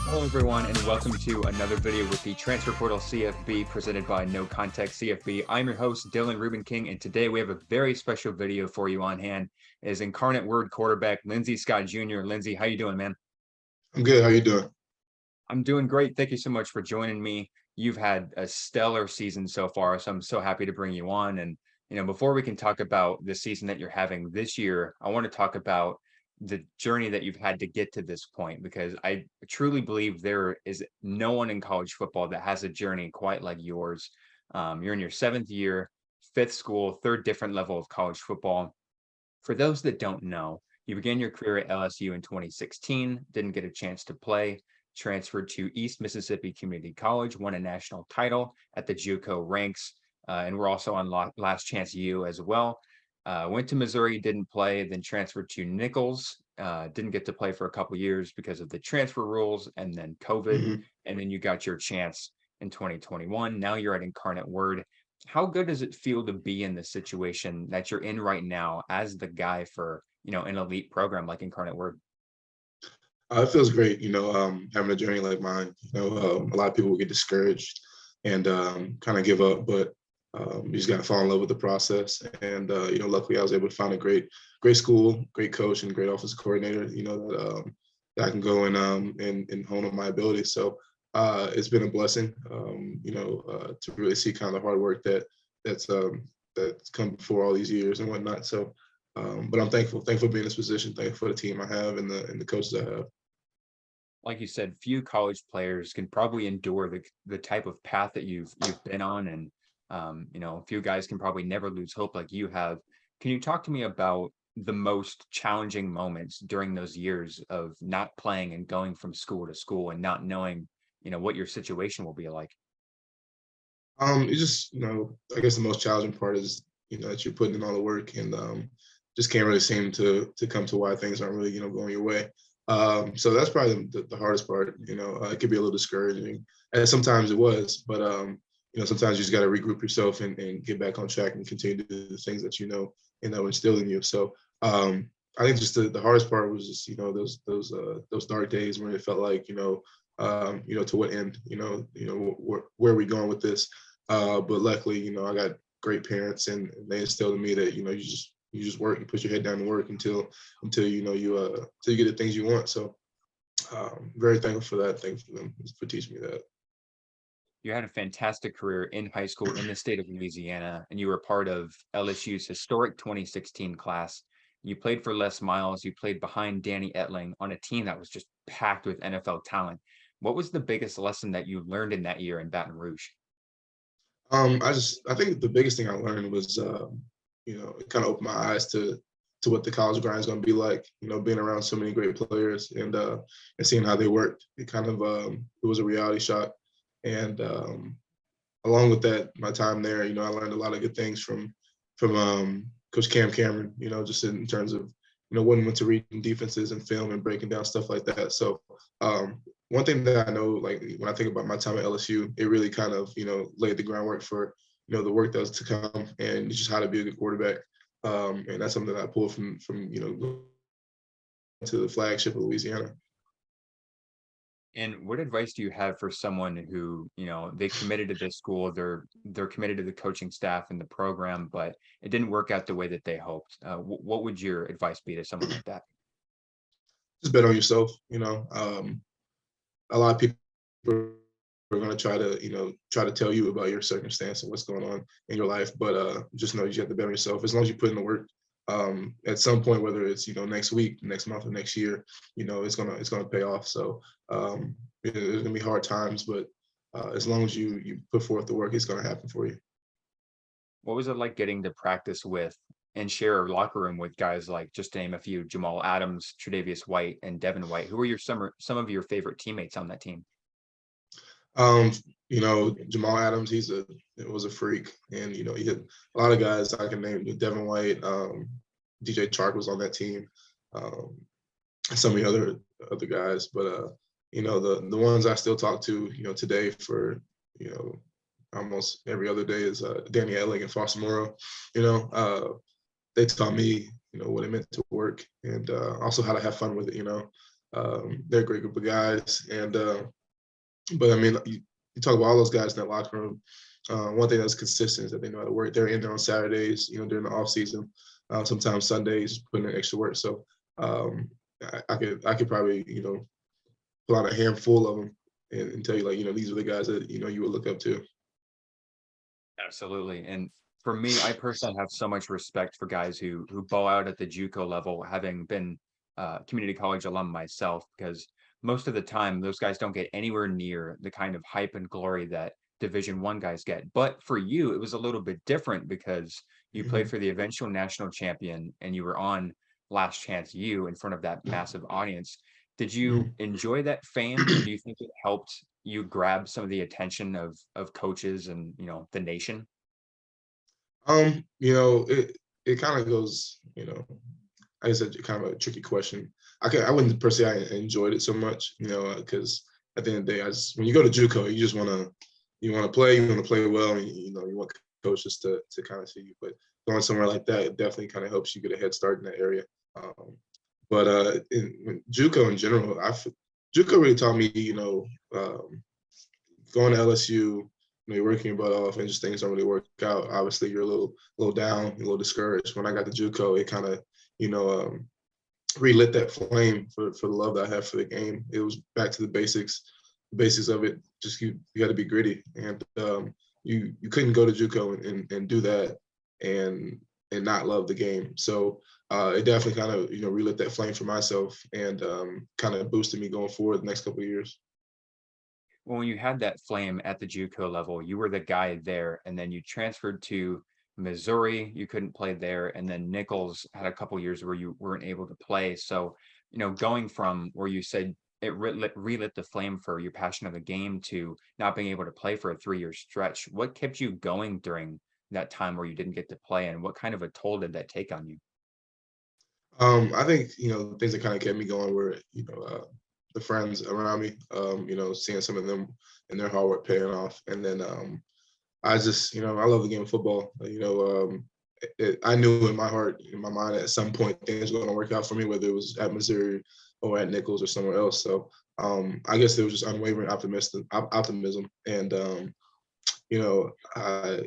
Hello, everyone, and welcome to another video with the Transfer Portal CFB presented by NoContextCFB. I'm your host, Dylan Rubin King, and today we have a very special video for you on hand. It is Incarnate Word quarterback Lindsey Scott Jr. Lindsey, how you doing, man? I'm good. How you doing? I'm doing great. Thank you so much for joining me. You've had a stellar season so far, so I'm so happy to bring you on. And before we can talk about the season that you're having this year, I want to talk about the journey that you've had to get to this point, because I truly believe there is no one in college football that has a journey quite like yours. You're in your seventh year, fifth school, third different level of college football. For those that don't know, you began your career at LSU in 2016, didn't get a chance to play, transferred to East Mississippi Community College, won a national title at the JUCO ranks, and we're also on Last Chance U as well. Went to Missouri, didn't play, then transferred to Nichols, didn't get to play for a couple years because of the transfer rules and then COVID, hmm and then you got your chance in 2021. Now you're at Incarnate Word. How good does it feel to be in the situation that you're in right now as the guy for, an elite program like Incarnate Word? it feels great, having a journey like mine. A lot of people will get discouraged and kind of give up, but you just got to fall in love with the process. And luckily, I was able to find a great school, great coach, and great offensive coordinator. That I can go and hone on my abilities. So it's been a blessing, to really see kind of the hard work that's come before all these years and whatnot. So. But I'm thankful to be in this position, thankful for the team I have and the coaches I have. Like you said, few college players can probably endure the type of path that you've been on, and a few guys can probably never lose hope like you have. Can you talk to me about the most challenging moments during those years of not playing and going from school to school and not knowing, what your situation will be like? It's just, I guess the most challenging part is, that you're putting in all the work and just can't really seem to come to why things aren't really, going your way. So that's probably the hardest part. It could be a little discouraging, and sometimes it was, but sometimes you just got to regroup yourself and get back on track and continue to do the things that instill in you. So I think just the hardest part was just those dark days when it felt like to what end, where are we going with this? But luckily, I got great parents and they instilled in me that you just work, you put your head down and work until you get the things you want. So very thankful for that. Thankful for them for teaching me that. You had a fantastic career in high school in the state of Louisiana, and you were part of LSU's historic 2016 class. You played for Les Miles. You played behind Danny Etling on a team that was just packed with NFL talent. What was the biggest lesson that you learned in that year in Baton Rouge? I think the biggest thing I learned was it kind of opened my eyes to what the college grind is going to be like. Being around so many great players and seeing how they worked. It kind of it was a reality shock. And along with that, my time there, I learned a lot of good things from Coach Cam Cameron. Just in terms of when we went to reading defenses and film and breaking down stuff like that. So one thing that I know, like when I think about my time at LSU, it really kind of laid the groundwork for the work that was to come and just how to be a good quarterback. And that's something that I pulled from to the flagship of Louisiana. And what advice do you have for someone who, they committed to this school, they're committed to the coaching staff and the program, but it didn't work out the way that they hoped? What would your advice be to someone like that? Just bet on yourself. A lot of people are going to try to tell you about your circumstance and what's going on in your life, but just know you have to bet on yourself. As long as you put in the work, at some point, whether it's next week, next month, or next year, it's gonna pay off. So there's gonna be hard times, but as long as you put forth the work, it's gonna happen for you. What was it like getting to practice with and share a locker room with guys like, just to name a few, Jamal Adams, Tre'Davious White, and Devin White? Who were some of your favorite teammates on that team? Um, Jamal Adams, it was a freak, and he had a lot of guys I can name. Devin White, DJ Chark was on that team, um, and some of the other guys, but the ones I still talk to, today for you know almost every other day is Danny Etling and Foster Moreau. You know, they taught me what it meant to work and also how to have fun with it. They're a great group of guys, and but I mean, you talk about all those guys in that locker room. One thing that's consistent is that they know how to work. They're in there on Saturdays, during the off season, sometimes Sundays, putting in extra work. So um, I could probably pull out a handful of them and tell you, like, these are the guys that you would look up to. Absolutely. And for me, I personally have so much respect for guys who ball out at the JUCO level, having been community college alum myself, because most of the time those guys don't get anywhere near the kind of hype and glory that Division I guys get. But for you, it was a little bit different because you played Mhm, for the eventual national champion and you were on Last Chance U in front of that massive audience. Did you mhm. enjoy that fame, and do you think it helped you grab some of the attention of coaches and the nation? It kind of goes, I guess it's kind of a tricky question. I wouldn't per se I enjoyed it so much, because at the end of the day, when you go to JUCO, you just you want to play well, and you want coaches to kind of see you. But going somewhere like that, it definitely kind of helps you get a head start in that area. Um, but in JUCO in general, JUCO really taught me, going to LSU, you're working your butt off and just things don't really work out. Obviously, you're a little down, a little discouraged. When I got to JUCO, it kind of, you know, um, relit that flame for the love that I have for the game. It was back to the basics of it. Just you got to be gritty, and you couldn't go to JUCO and do that and not love the game. So it definitely kind of relit that flame for myself and kind of boosted me going forward the next couple of years. Well, when you had that flame at the JUCO level, you were the guy there, and then you transferred to Missouri. You couldn't play there, and then Nichols had a couple years where you weren't able to play. So, going from where you said it relit the flame for your passion of the game to not being able to play for a 3-year stretch, what kept you going during that time where you didn't get to play, and what kind of a toll did that take on you? I think things that kind of kept me going were the friends around me. Seeing some of them and their hard work paying off, and then I just I love the game of football. I knew in my heart, in my mind, at some point things were going to work out for me, whether it was at Missouri or at Nichols or somewhere else. So I guess it was just unwavering optimism, and you know, I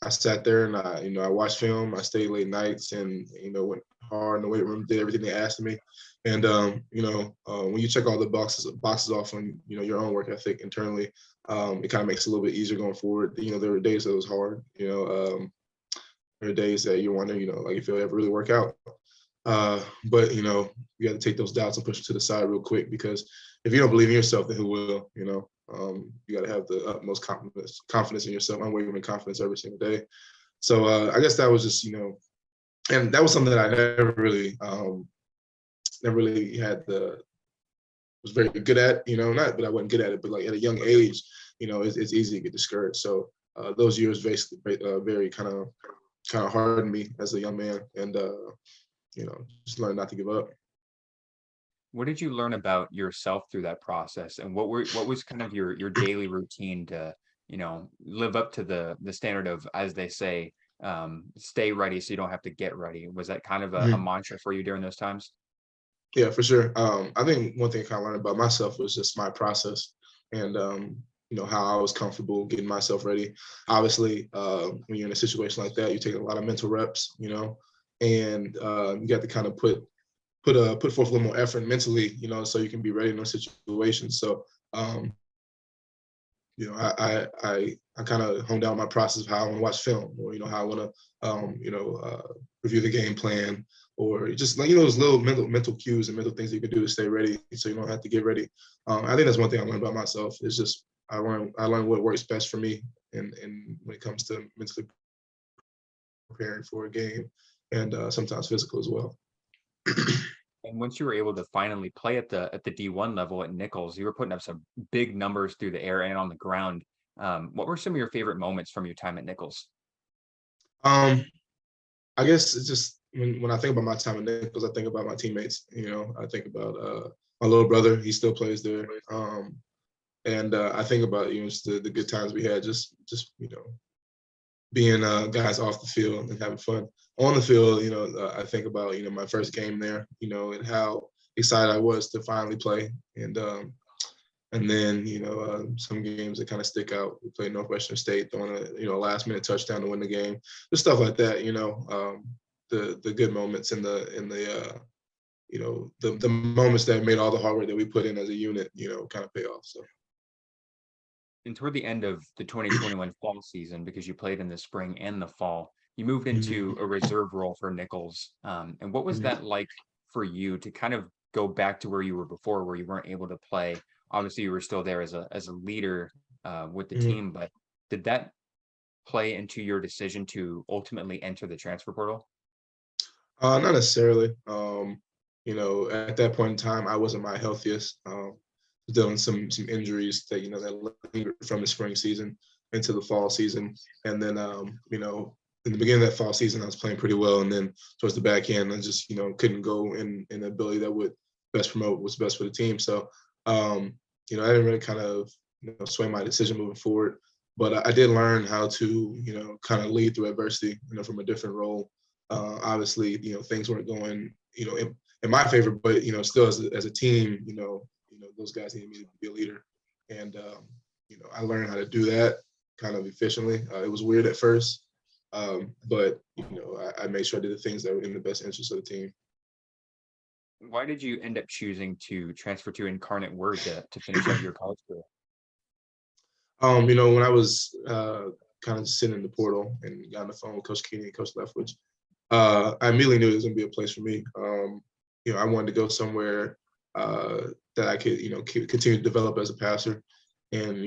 I sat there and I watched film. I stayed late nights and went hard in the weight room, did everything they asked of me. And when you check all the boxes off on your own work ethic internally, it kind of makes it a little bit easier going forward. There were days that it was hard. There are days that you wonder, like if it'll ever really work out. But you got to take those doubts and push them to the side real quick because if you don't believe in yourself, then who will? You got to have the utmost confidence in yourself, unwavering confidence every single day. So I guess that was just and that was something that I never really had the was very good at. Not that I wasn't good at it, but like at a young age, it's easy to get discouraged. So those years basically very kind of hardened me as a young man, and just learn not to give up. What did you learn about yourself through that process, and what was kind of your daily routine to, live up to the standard of, as they say, stay ready so you don't have to get ready? Was that kind of a Mhm. mantra for you during those times? Yeah, for sure. I think one thing I kind of learned about myself was just my process and how I was comfortable getting myself ready. Obviously, when you're in a situation like that, you're taking a lot of mental reps, and you got to kind of put forth a little more effort mentally, so you can be ready in those situations. So um, I kind of honed down my process of how I want to watch film, or how I want to review the game plan, or just like those little mental cues and mental things you can do to stay ready, so you don't have to get ready. I think that's one thing I learned about myself. Is just I learned what works best for me, and when it comes to mentally preparing for a game, and sometimes physical as well. And once you were able to finally play at the D1 level at Nichols, you were putting up some big numbers through the air and on the ground. What were some of your favorite moments from your time at Nichols? um, I guess it's just when I think about my time at Nichols, I think about my teammates. I think about my little brother. He still plays there, and I think about just the good times we had. Just being guys off the field and having fun on the field. I think about my first game there. And how excited I was to finally play. And then, some games that kind of stick out. We played Northwestern State, throwing a last minute touchdown to win the game. Just stuff like that. The good moments and the moments that made all the hard work that we put in as a unit, kind of pay off. So. And toward the end of the 2021 fall season, because you played in the spring and the fall, you moved into a reserve role for Nichols. And what was that like for you to kind of go back to where you were before, where you weren't able to play? Obviously, you were still there as a leader with the team, but did that play into your decision to ultimately enter the transfer portal? Not necessarily. At that point in time, I wasn't my healthiest. Dealing some injuries that lingered from the spring season into the fall season, and then in the beginning of that fall season, I was playing pretty well, and then towards the back end, I just couldn't go in an ability that would best promote what's best for the team. So I didn't really kind of sway my decision moving forward, but I did learn how to kind of lead through adversity, from a different role. Obviously, things weren't going in my favor, but still as a team, those guys needed me to be a leader, and I learned how to do that kind of efficiently. It was weird at first, but I made sure I did the things that were in the best interest of the team. Why did you end up choosing to transfer to Incarnate Word to finish out your college career? When I was kind of sitting in the portal and got on the phone with Coach Keeney and Coach Leftwich, I immediately knew it was going to be a place for me. I wanted to go somewhere that I could, continue to develop as a passer. And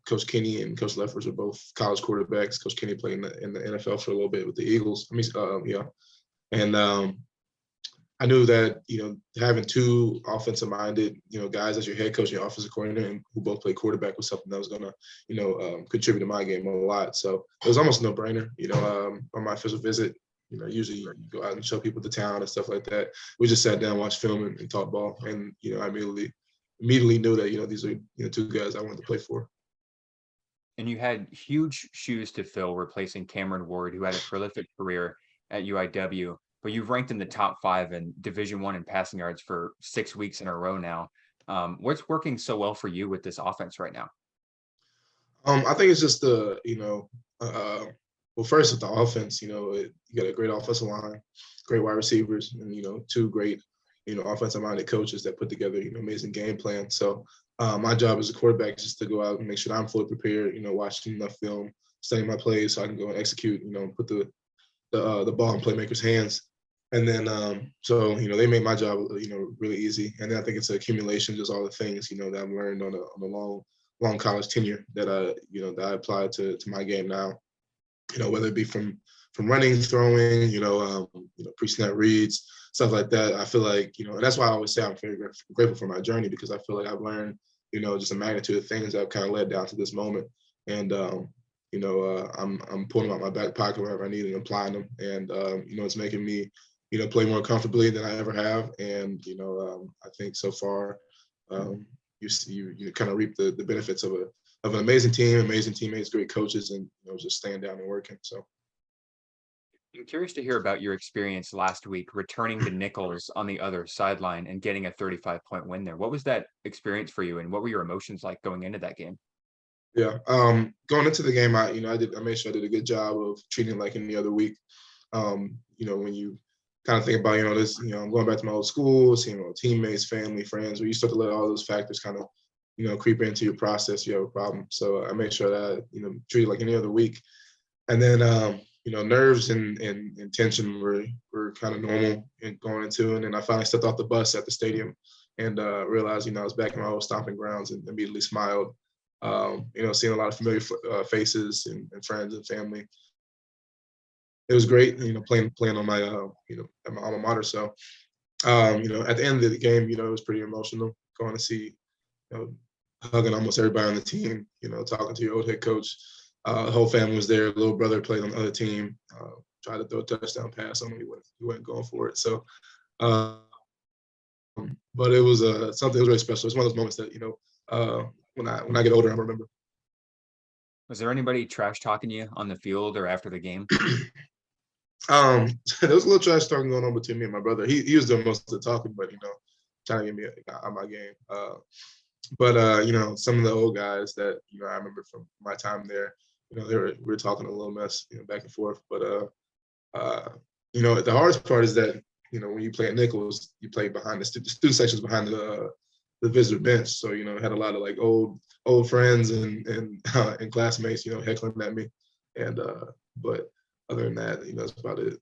Coach Kenny and Coach Leftwich are both college quarterbacks. Coach Kenny played in the NFL for a little bit with the Eagles. And I knew that having two offensive-minded guys as your head coach and your offensive coordinator, and who both play quarterback, was something that was going to contribute to my game a lot. So it was almost a no-brainer. On my official visit, usually you go out and show people the town and stuff like that. We just sat down, watched film, and talked ball. And I immediately knew that these are two guys I wanted to play for. And you had huge shoes to fill, replacing Cameron Ward, who had a prolific career at UIW. But you've ranked in the top 5 in Division I in passing yards for 6 weeks in a row now. What's working so well for you with this offense right now? I think it's just well, first with the offense, you got a great offensive line, great wide receivers, and two great, offensive-minded coaches that put together, amazing game plans. So my job as a quarterback is just to go out and make sure that I'm fully prepared, watching enough film, studying my plays so I can go and execute, put the ball in playmakers' hands. And then, they made my job, really easy. And then I think it's an accumulation, just all the things, that I've learned on a long college tenure that I applied to my game now. Whether it be from running, throwing, pre-snap reads, stuff like that. I feel like, and that's why I always say I'm very grateful for my journey, because I feel like I've learned, just a magnitude of things that have kind of led down to this moment. And, I'm pulling them out my back pocket wherever I need and applying them. And, it's making me, play more comfortably than I ever have. And, I think so far, you kind of reap the benefits of an amazing team, amazing teammates, great coaches, and just staying down and working. So I'm curious to hear about your experience last week returning to Nichols on the other sideline and getting a 35-point win there. What was that experience for you, and what were your emotions like going into that game? Yeah, going into the game, I made sure I did a good job of treating it like any other week. When you kind of think about this, I'm going back to my old school, seeing teammates, family, friends, where you start to let all those factors kind of creep into your process, you have a problem. So I made sure that I, treat it like any other week. And then, nerves and tension were kind of normal in going into, and then I finally stepped off the bus at the stadium and realized, I was back in my old stomping grounds, and immediately smiled, seeing a lot of familiar faces and friends and family. It was great, playing on my, at my alma mater. So, at the end of the game, it was pretty emotional going to see, hugging almost everybody on the team, talking to your old head coach. The whole family was there. Little brother played on the other team, tried to throw a touchdown pass on him. He wasn't going for it. So, but it was something that was really special. It's one of those moments that, when I get older, I remember. Was there anybody trash talking you on the field or after the game? There was a little trash talking going on between me and my brother. He was doing most of the talking, but trying to get me on my game. But some of the old guys that I remember from my time there, we were talking a little mess, back and forth. But uh, the hardest part is that when you play at Nichols, you play behind the student sections behind the visitor bench. So had a lot of like old friends and classmates, heckling at me. And but other than that, that's about it.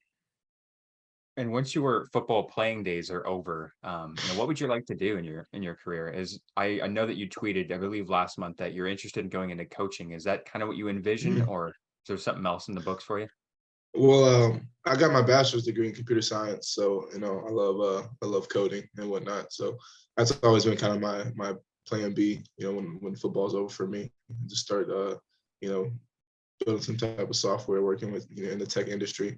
And once your football playing days are over, what would you like to do in your career? I know that you tweeted, I believe last month, that you're interested in going into coaching. Is that kind of what you envision, Mhm. or is there something else in the books for you? Well, I got my bachelor's degree in computer science, so I love coding and whatnot. So that's always been kind of my plan B. When football's over for me, to start you know building some type of software, working with in the tech industry.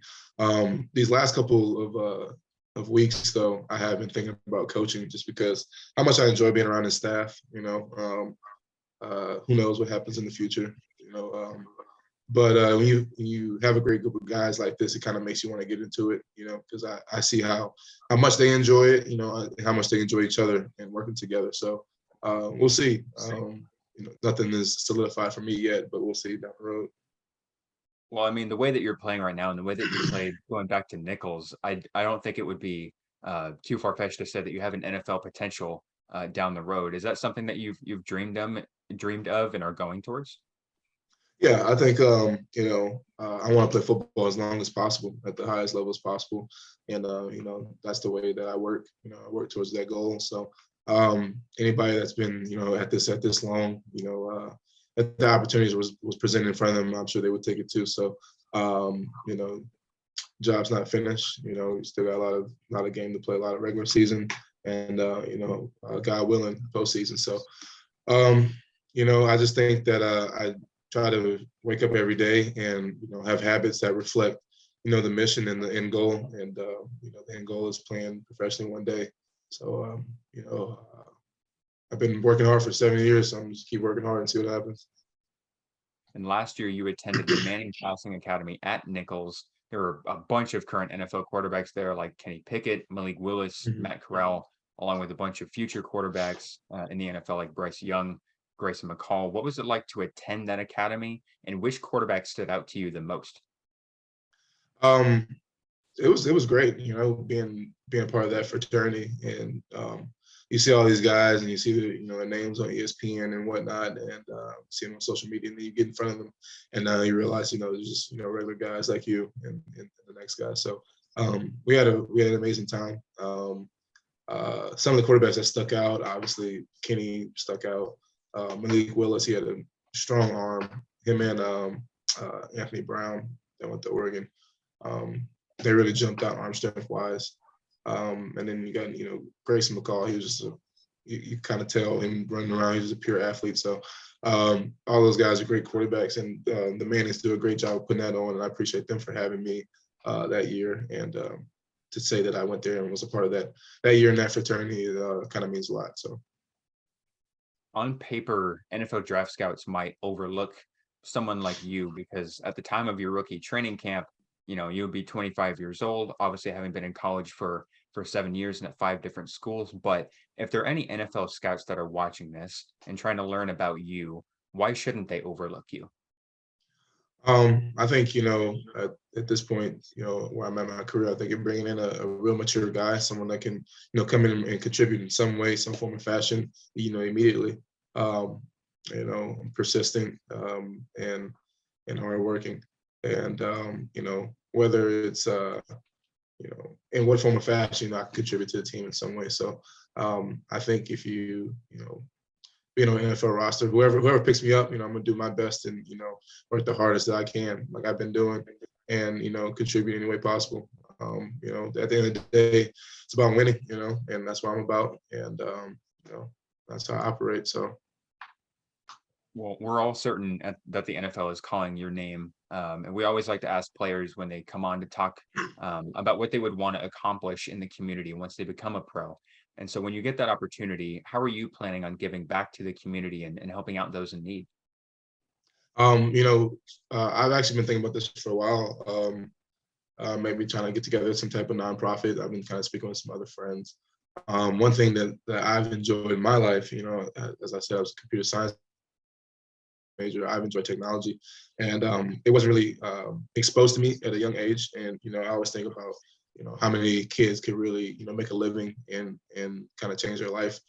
These last couple of weeks, though, I have been thinking about coaching just because how much I enjoy being around the staff. Who knows what happens in the future? But when you have a great group of guys like this, it kind of makes you want to get into it, because I see how much they enjoy it, and how much they enjoy each other and working together. So we'll see. Nothing is solidified for me yet, but we'll see down the road. Well, I mean, the way that you're playing right now and the way that you played going back to Nichols, I don't think it would be too far-fetched to say that you have an NFL potential down the road. Is that something that you've dreamed of and are going towards? Yeah, I think I want to play football as long as possible at the highest level as possible, and that's the way that I work. I work towards that goal. So anybody that's been at this long, if the opportunities was presented in front of them, I'm sure they would take it too. So um, you know, job's not finished. We still got a lot of game to play, a lot of regular season, and God willing, postseason. So um, I just think that I try to wake up every day and have habits that reflect the mission and the end goal. And the end goal is playing professionally one day. So I've been working hard for 7 years, so I'm just keep working hard and see what happens. And last year, you attended the Manning Passing Academy at Nichols. There were a bunch of current NFL quarterbacks there, like Kenny Pickett, Malik Willis, Mhm. Matt Corral, along with a bunch of future quarterbacks in the NFL, like Bryce Young, Grayson McCall. What was it like to attend that academy, and which quarterback stood out to you the most? Um, it was great, being part of that fraternity, and you see all these guys, and you see their names on ESPN and whatnot, and see them on social media, and then you get in front of them, and you realize there's just regular guys like you and the next guy. So we had an amazing time. Some of the quarterbacks that stuck out, obviously Kenny stuck out. Malik Willis, he had a strong arm. Him and Anthony Brown that went to Oregon. They really jumped out arm strength wise. And then you got Grayson McCall. He was just you kind of tell him running around. He was a pure athlete. So all those guys are great quarterbacks, and the Mannings do a great job of putting that on. And I appreciate them for having me that year. And to say that I went there and was a part of that year in that fraternity kind of means a lot. So. On paper, NFL draft scouts might overlook someone like you because at the time of your rookie training camp, you would be 25 years old, obviously having been in college for 7 years and at five different schools. But if there are any NFL scouts that are watching this and trying to learn about you, why shouldn't they overlook you? I think at this point, where I'm at in my career, I think you're bringing in a real mature guy, someone that can come in and contribute in some way, some form of fashion, immediately. Um, Persistent and hardworking, and whether it's in what form of fashion, I can contribute to the team in some way. So I think if you being on an NFL roster. Whoever picks me up, I'm gonna do my best and work the hardest that I can, like I've been doing, and contribute any way possible. At the end of the day, it's about winning, and that's what I'm about, and that's how I operate. So. Well, we're all certain that the NFL is calling your name. And we always like to ask players when they come on to talk about what they would want to accomplish in the community once they become a pro. And so when you get that opportunity, how are you planning on giving back to the community and helping out those in need? Um, you know, I've actually been thinking about this for a while. Maybe trying to get together some type of nonprofit. I've been kind of speaking with some other friends. One thing that I've enjoyed in my life, as I said, I was a computer science major. I've enjoyed technology, and it wasn't really exposed to me at a young age. And I always think about how many kids could really make a living and kind of change their life,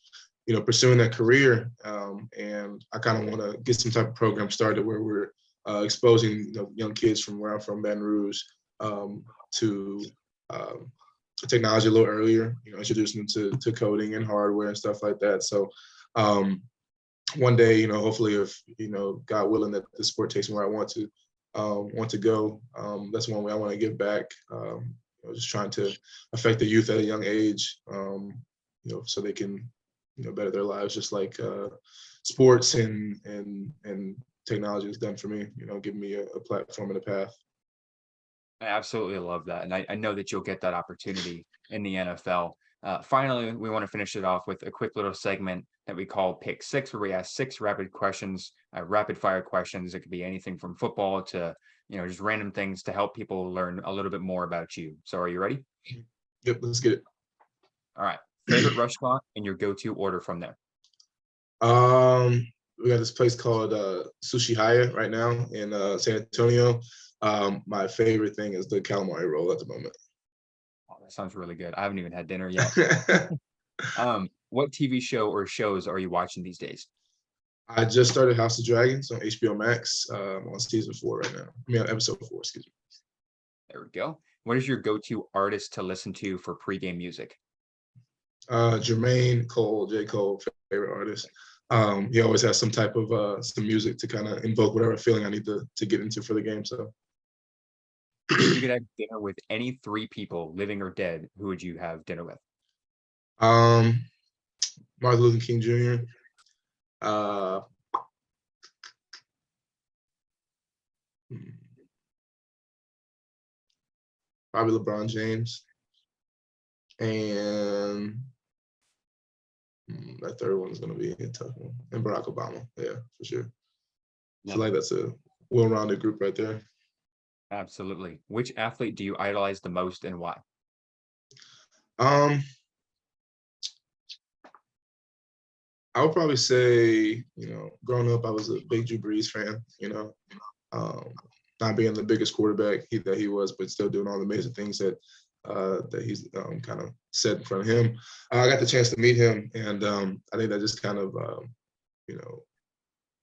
pursuing that career. And I kind of want to get some type of program started where we're exposing young kids from where I'm from, Baton Rouge, to technology a little earlier. Introducing them to coding and hardware and stuff like that. So one day, hopefully, if God willing, that the sport takes me where I want to go. That's one way I want to give back. Just trying to affect the youth at a young age, so they can better their lives, just like sports and technology has done for me. Giving me a platform and a path. I absolutely love that. And I know that you'll get that opportunity in the NFL. Finally, we want to finish it off with a quick little segment that we call Pick Six, where we ask six rapid questions, rapid fire questions. It could be anything from football to, just random things to help people learn a little bit more about you. So are you ready? Yep, let's get it. All right. Favorite restaurant and your go-to order from there. We got this place called Sushi Haya right now in San Antonio. My favorite thing is the calamari roll at the moment. Oh, that sounds really good. I haven't even had dinner yet. What TV show or shows are you watching these days? I just started House of Dragons on HBO Max. On season 4 right now. I mean, episode 4, excuse me. There we go. What is your go-to artist to listen to for pregame music? Jermaine Cole, J. Cole, favorite artist. He always has some type of some music to kind of invoke whatever feeling I need to get into for the game. So If you could have dinner with any 3 people, living or dead, who would you have dinner with? Martin Luther King Jr. Uh, Probably LeBron James, and that third one is going to be a tough one. And Barack Obama, yeah, for sure. I feel like that's a well-rounded group right there. Absolutely. Which athlete do you idolize the most and why? I would probably say, growing up, I was a big Drew Brees fan. Not being the biggest quarterback that he was, but still doing all the amazing things that he's kind of set in front of him. I got the chance to meet him, and I think that just kind of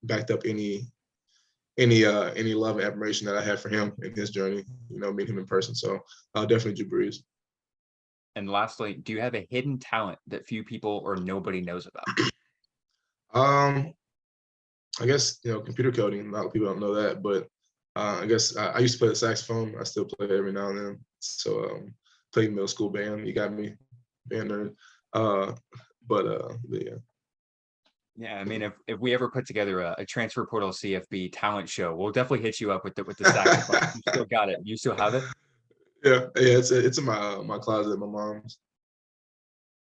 backed up any love and admiration that I had for him in his journey. Meet him in person. So definitely Drew Brees. And lastly, do you have a hidden talent that few people or nobody knows about? I guess computer coding. A lot of people don't know that, but I guess I used to play the saxophone. I still play it every now and then. So played middle school band. You got me, band nerd. But yeah. Yeah, I mean, if we ever put together a transfer portal CFB talent show, we'll definitely hit you up with the saxophone. You still got it. You still have it? Yeah. It's in my closet at my mom's.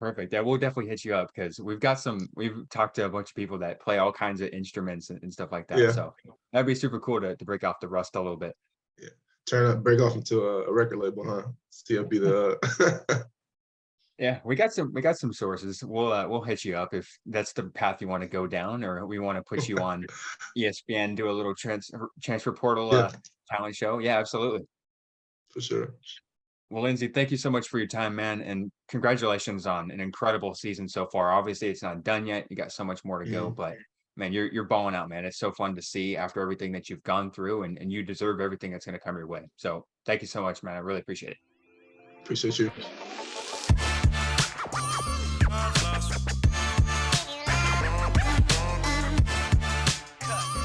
Perfect. Yeah, we'll definitely hit you up because we've talked to a bunch of people that play all kinds of instruments and stuff like that. Yeah. So that'd be super cool to break off the rust a little bit. Yeah. Break off into a record label, huh? CFB the Yeah, we got some sources. We'll hit you up if that's the path you want to go down, or we want to put you on ESPN, do a little transfer portal talent show. Yeah, absolutely. For sure. Well, Lindsey, thank you so much for your time, man, and congratulations on an incredible season so far. Obviously, it's not done yet. You got so much more to go, but man, you're balling out, man. It's so fun to see after everything that you've gone through, and you deserve everything that's going to come your way. So thank you so much, man. I really appreciate it. Appreciate you.